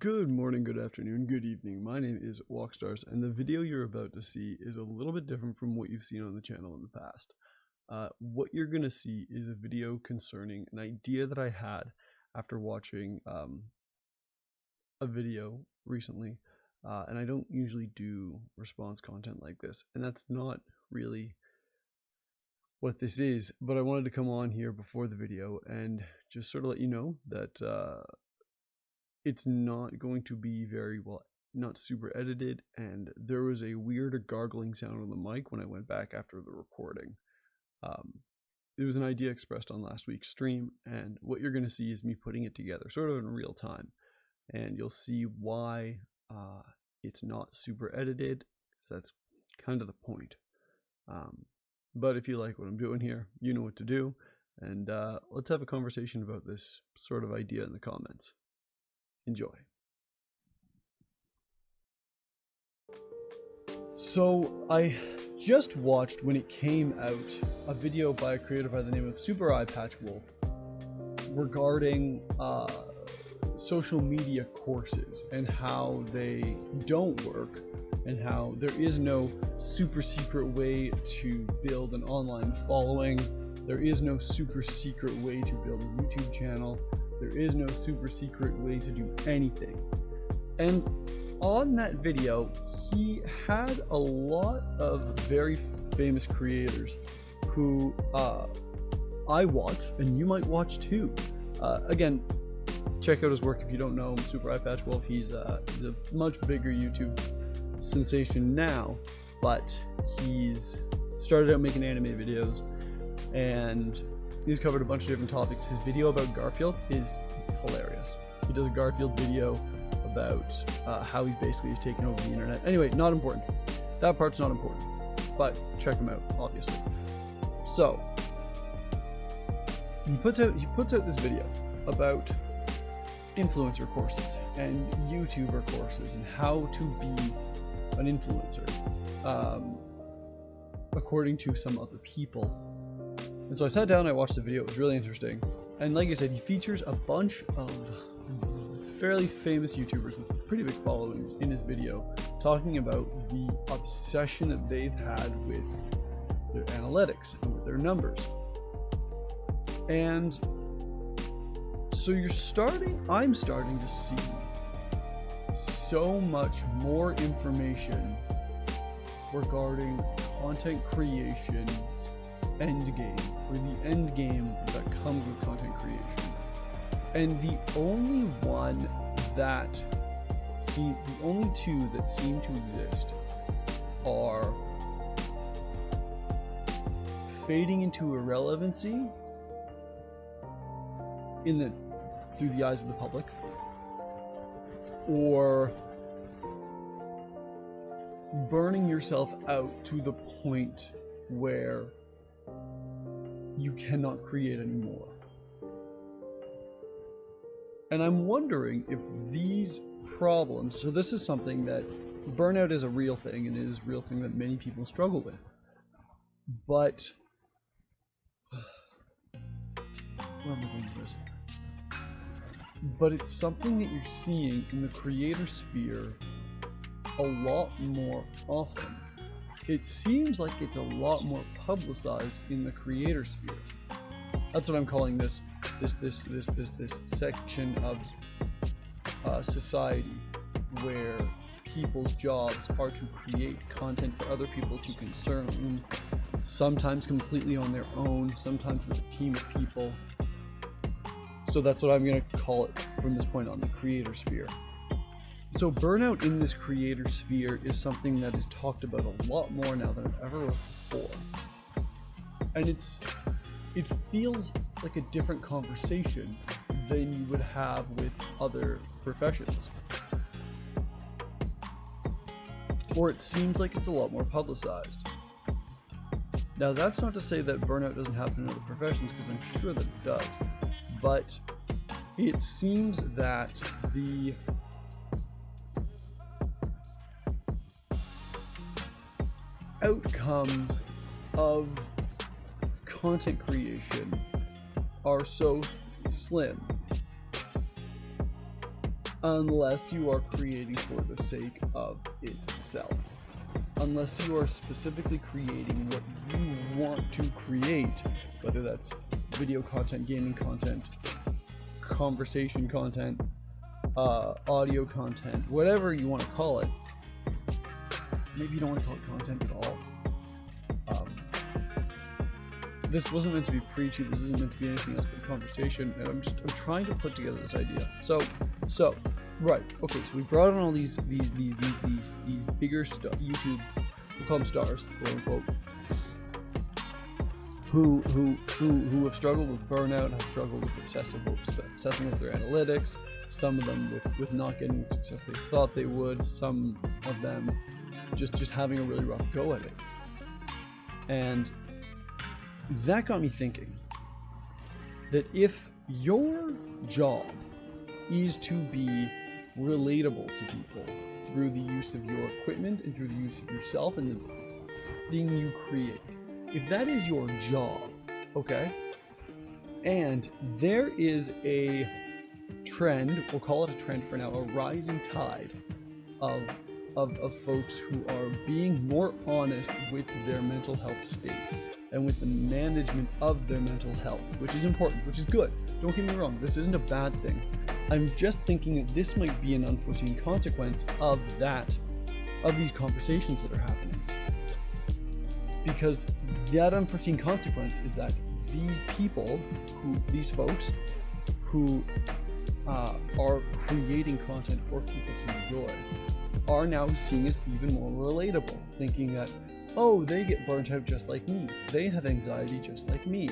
Good morning, good afternoon, good evening. My name is Walkstars, and the video you're about to see is a little bit different from what you've seen on the channel in the past. What you're going to see is a video concerning an idea that I had after watching a video recently, and I don't usually do response content like this, and that's not really what this is, but I wanted to come on here before the video and just sort of let you know that it's not going to be not super edited, and there was a weird gargling sound on the mic when I went back after the recording. It was an idea expressed on last week's stream, and what you're going to see is me putting it together sort of in real time, and you'll see why it's not super edited, so that's kind of the point. But if you like what I'm doing here, you know what to do, and let's have a conversation about this sort of idea in the comments. Enjoy. So I just watched, when it came out, a video by a creator by the name of Super Eye Patch Wolf regarding social media courses and how they don't work, and how there is no super secret way to build an online following. There is no super secret way to build a YouTube channel. There is no super secret way to do anything. And on that video, he had a lot of very famous creators who I watched, and you might watch too. Again, check out his work if you don't know him. Super Eye Patch Wolf. He's a much bigger YouTube sensation now, but he's started out making anime videos, and he's covered a bunch of different topics. His video about Garfield is hilarious. He does a Garfield video about how he basically has taken over the internet. Anyway, not important. That part's not important, but check him out, obviously. So he puts out this video about influencer courses and YouTuber courses and how to be an influencer according to some other people. And so I sat down and I watched the video. It was really interesting. And like I said, he features a bunch of fairly famous YouTubers with pretty big followings in his video, talking about the obsession that they've had with their analytics and with their numbers. And so I'm starting to see so much more information regarding content creation end game, or the end game that comes with content creation. And the only two that seem to exist are fading into irrelevancy through the eyes of the public, or burning yourself out to the point where you cannot create anymore. And I'm wondering if these problems, so this is something that burnout is a real thing, and it is a real thing that many people struggle with. But where am I going with this? But it's something that you're seeing in the creator sphere a lot more often. It seems like it's a lot more publicized in the creator sphere. That's what I'm calling this section of society where people's jobs are to create content for other people to consume, sometimes completely on their own, sometimes with a team of people. So that's what I'm going to call it from this point on, the creator sphere. So burnout in this creator sphere is something that is talked about a lot more now than I've ever before. And it feels like a different conversation than you would have with other professions. Or it seems like it's a lot more publicized. Now, that's not to say that burnout doesn't happen in other professions, because I'm sure that it does. But it seems that the outcomes of content creation are so slim unless you are creating for the sake of itself. Unless you are specifically creating what you want to create, whether that's video content, gaming content, conversation content, audio content, whatever you want to call it. Maybe you don't want to call it content at all. This wasn't meant to be preachy. This isn't meant to be anything else but conversation. And I'm trying to put together this idea. So, right. Okay. So we brought on all these bigger YouTube, we'll call them stars, quote unquote, who have struggled with burnout, have struggled with obsessing with their analytics. Some of them with not getting the success they thought they would. Some of them just having a really rough go at it. And that got me thinking that if your job is to be relatable to people through the use of your equipment and through the use of yourself and the thing you create, if that is your job, okay, and there is a trend, we'll call it a trend for now, a rising tide of folks who are being more honest with their mental health state and with the management of their mental health, which is important, which is good. Don't get me wrong, this isn't a bad thing. I'm just thinking that this might be an unforeseen consequence of these conversations that are happening. Because that unforeseen consequence is that these folks who are creating content for people to enjoy are now seen as even more relatable, thinking that, oh, they get burnt out just like me, they have anxiety just like me,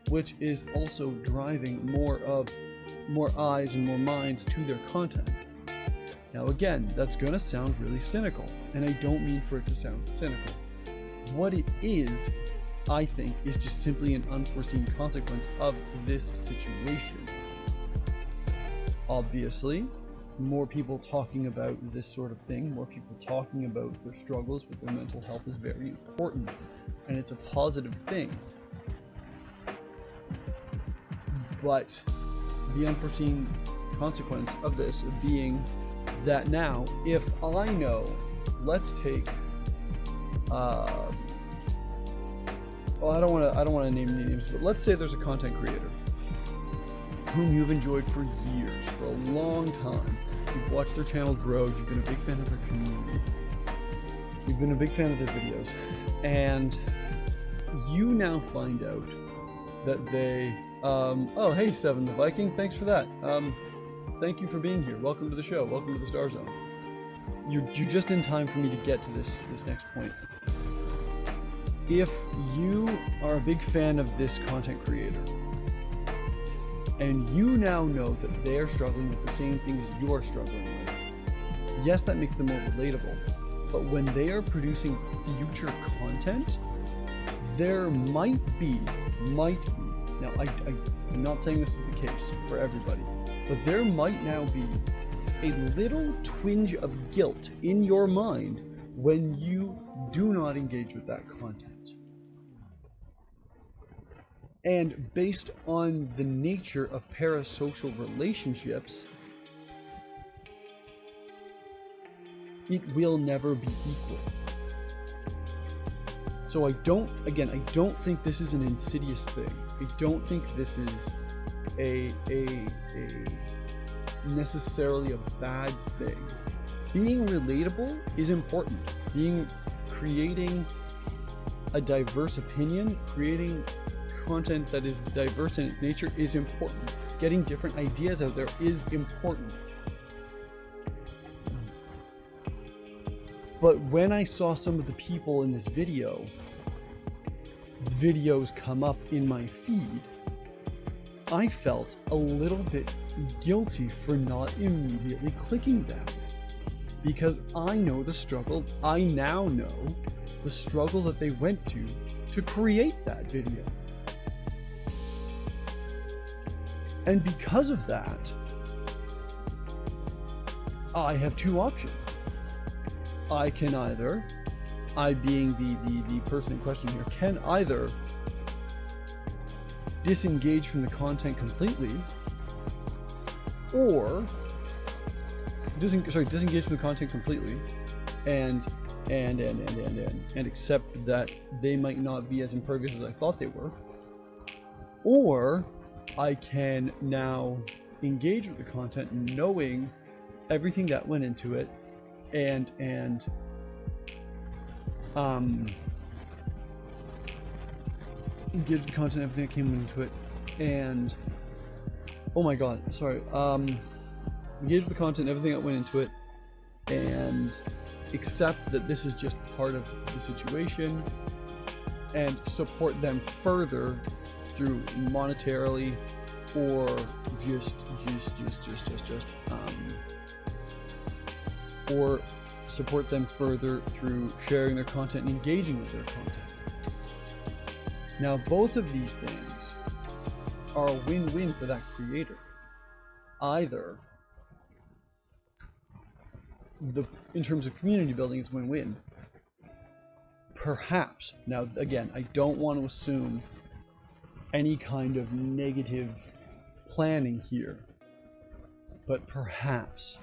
which is also driving more eyes and more minds to their content. Now again, that's going to sound really cynical, and I don't mean for it to sound cynical. What it is, I think, is just simply an unforeseen consequence of this situation. Obviously, more people talking about this sort of thing, more people talking about their struggles with their mental health is very important, and it's a positive thing. But the unforeseen consequence of this being that now, if I know, let's take, I don't want to name any names, but let's say there's a content creator whom you've enjoyed for years, for a long time. You've watched their channel grow, you've been a big fan of their community, you've been a big fan of their videos, and you now find out that they, oh hey Seven the Viking, thanks for that. Thank you for being here. Welcome to the show. Welcome to the Star Zone. You're just in time for me to get to this next point. If you are a big fan of this content creator, and you now know that they're struggling with the same things you are struggling with, yes, that makes them more relatable, but when they are producing future content, there might be, now I'm not saying this is the case for everybody, but there might now be a little twinge of guilt in your mind when you do not engage with that content. And based on the nature of parasocial relationships, it will never be equal. So I don't think this is an insidious thing. I don't think this is a necessarily a bad thing. Being relatable is important. Creating a diverse opinion, creating content that is diverse in its nature is important. Getting different ideas out there is important. But when I saw some of the people in this videos come up in my feed, I felt a little bit guilty for not immediately clicking them. Because I know the struggle, I now know the struggle that they went to create that video. And because of that, I have two options. I can either, I being the person in question here, can either disengage from the content completely, or disengage from the content completely, and accept that they might not be as impervious as I thought they were, or I can now engage with the content knowing everything that went into it, and engage with the content, everything that came into it, and oh my god, sorry, engage with the content, everything that went into it, and accept that this is just part of the situation, and support them further through monetarily, or or support them further through sharing their content and engaging with their content. Now, both of these things are a win-win for that creator. Either in terms of community building, it's win-win. Perhaps, now again, I don't want to assume any kind of negative planning here, but perhaps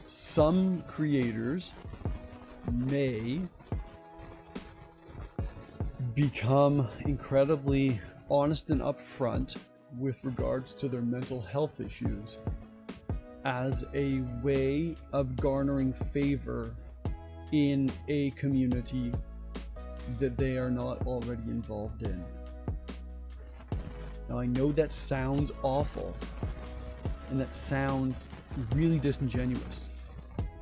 some creators may become incredibly honest and upfront with regards to their mental health issues as a way of garnering favor in a community that they are not already involved in. Now, I know that sounds awful, and that sounds really disingenuous,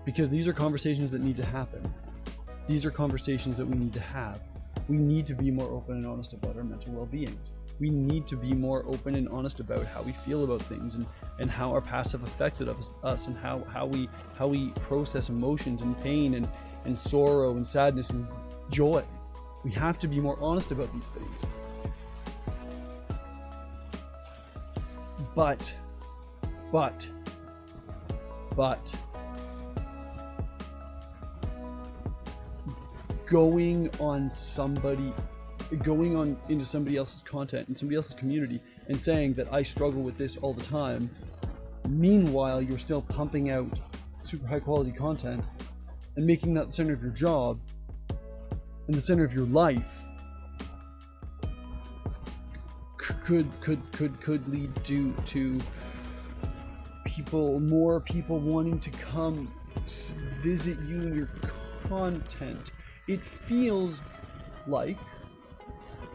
because these are conversations that need to happen. These are conversations that we need to have. We need to be more open and honest about our mental well-being. We need to be more open and honest about how we feel about things, and how our past have affected us, and how we process emotions and pain and sorrow and sadness and joy. We have to be more honest about these things. But going on into somebody else's content and somebody else's community and saying that I struggle with this all the time, meanwhile you're still pumping out super high quality content and making that the center of your job and the center of your life, could lead to more people wanting to come visit you and your content. It feels like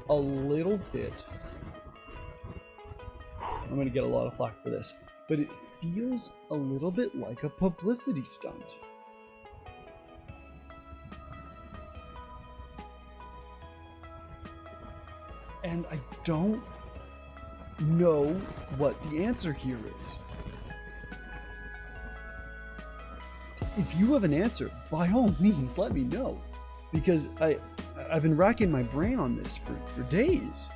a little bit, I'm going to get a lot of flack for this, but it feels a little bit like a publicity stunt. And I don't know what the answer here is. If you have an answer, by all means, let me know, because I've been racking my brain on this for days.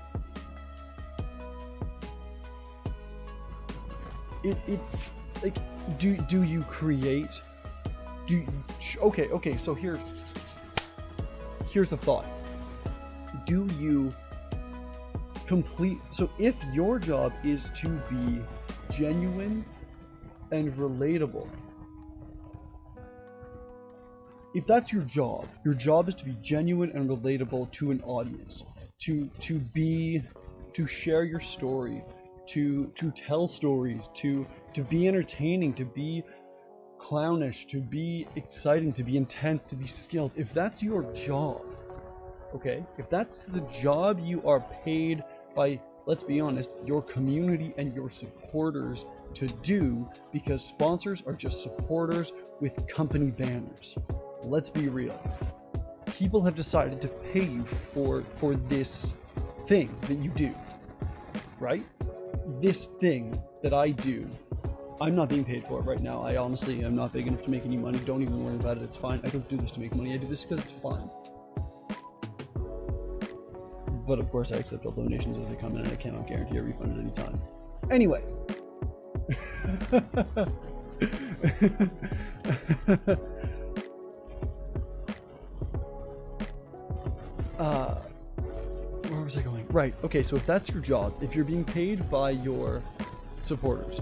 Like, do you create? Okay. So here's the thought. Do you complete? So if your job is to be genuine and relatable. If that's your job is to be genuine and relatable to an audience, to share your story, to tell stories, to be entertaining, to be clownish, to be exciting, to be intense, to be skilled. If that's your job, okay? If that's the job you are paid by, let's be honest, your community and your supporters to do, because sponsors are just supporters with company banners. Let's be real. People have decided to pay you for this thing that you do, right? This thing that I do, I'm not being paid for it right now. I honestly am not big enough to make any money. Don't even worry about it. It's fine. I don't do this to make money. I do this because it's fun. But of course, I accept all donations as they come in, and I cannot guarantee a refund at any time. Anyway. Where was I going? Right. Okay, so if that's your job, if you're being paid by your supporters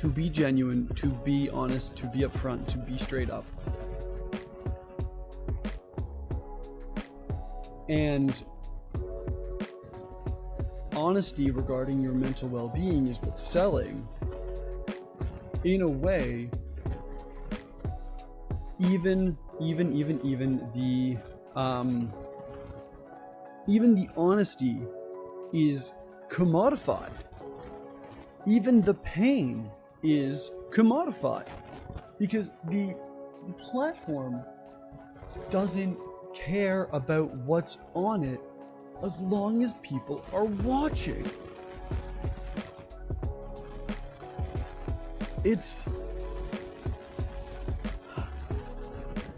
to be genuine, to be honest, to be upfront, to be straight up. And honesty regarding your mental well-being is what's selling. In a way, even the honesty is commodified. Even the pain is commodified, because the platform doesn't care about what's on it as long as people are watching.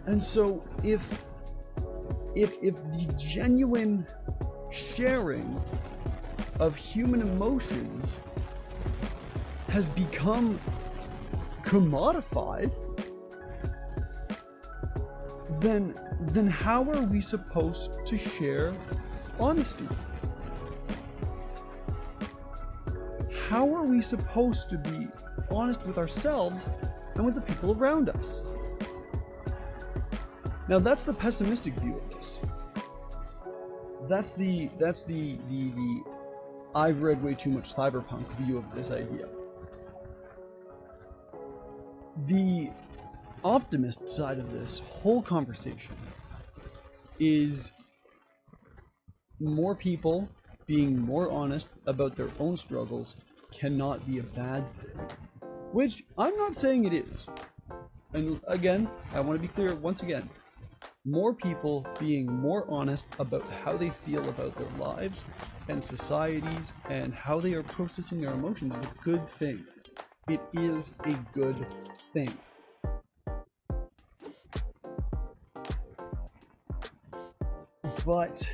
And so if the genuine sharing of human emotions has become commodified, then how are we supposed to share honesty? How are we supposed to be honest with ourselves and with the people around us? Now that's the pessimistic view of this. That's the I've read way too much cyberpunk view of this idea. The optimist side of this whole conversation is more people being more honest about their own struggles cannot be a bad thing. Which I'm not saying it is. And again, I want to be clear once again. More people being more honest about how they feel about their lives and societies and how they are processing their emotions is a good thing. It is a good thing. But,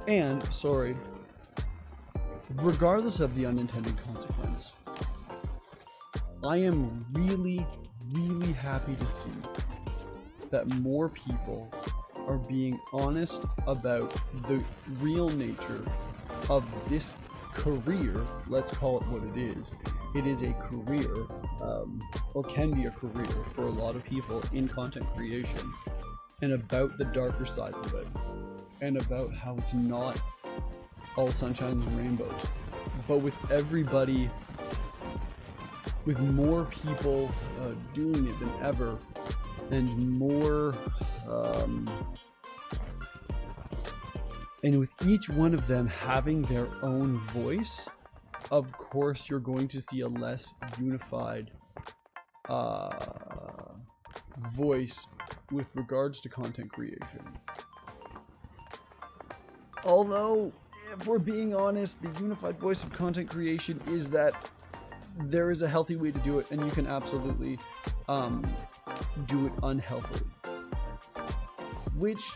and, sorry, regardless of the unintended consequence, I am really, really happy to see that more people are being honest about the real nature of this career. Let's call it what it is. It is a career, or can be a career for a lot of people in content creation, and about the darker sides of it, and about how it's not all sunshine and rainbows. But with everybody, with more people doing it than ever, and more, and with each one of them having their own voice, of course you're going to see a less unified voice with regards to content creation. Although, if we're being honest, the unified voice of content creation is that there is a healthy way to do it, and you can absolutely do it unhealthily, which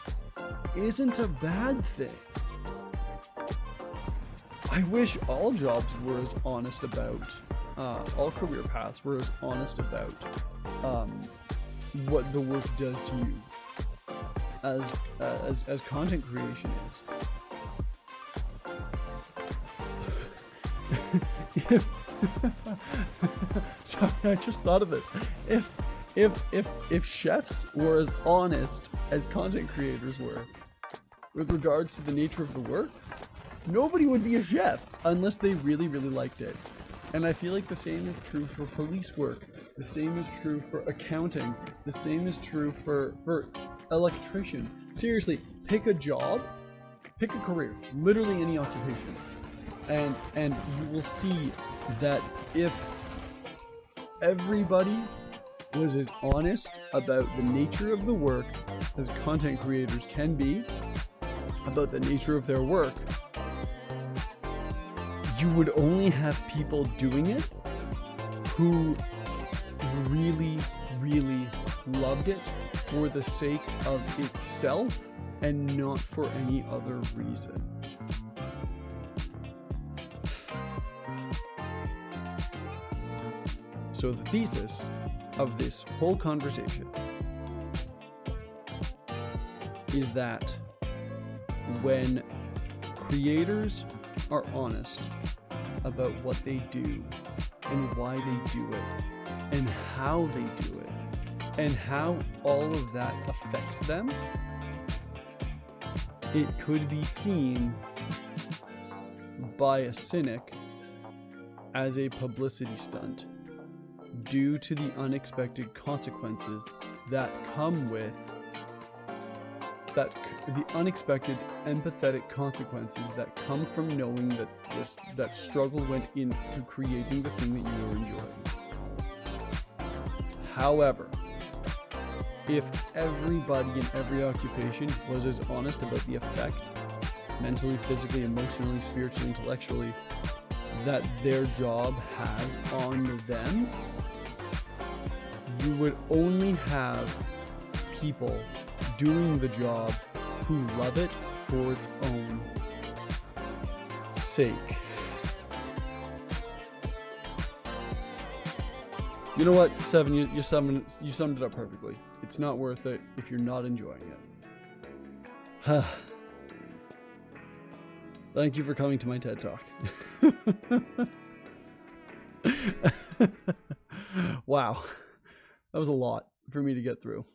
isn't a bad thing. I wish all jobs were as honest about, all career paths were as honest about what the work does to you as content creation is. Sorry, I just thought of this. If chefs were as honest as content creators were with regards to the nature of the work, nobody would be a chef unless they really, really liked it. And I feel like the same is true for police work. The same is true for accounting. The same is true for electrician. Seriously, pick a job, pick a career, literally any occupation. And you will see that if everybody was as honest about the nature of the work as content creators can be, about the nature of their work, you would only have people doing it who really, really loved it for the sake of itself and not for any other reason. So the thesis of this whole conversation is that when creators are honest about what they do and why they do it and how they do it and how all of that affects them, it could be seen by a cynic as a publicity stunt due to the unexpected consequences that come with the unexpected empathetic consequences that come from knowing that that struggle went into creating the thing that you were enjoying. However, if everybody in every occupation was as honest about the effect, mentally, physically, emotionally, spiritually, intellectually, that their job has on them, you would only have people doing the job who love it for its own sake. You know what, Seven, you summed it up perfectly. It's not worth it if you're not enjoying it. Thank you for coming to my TED Talk. Wow, that was a lot for me to get through.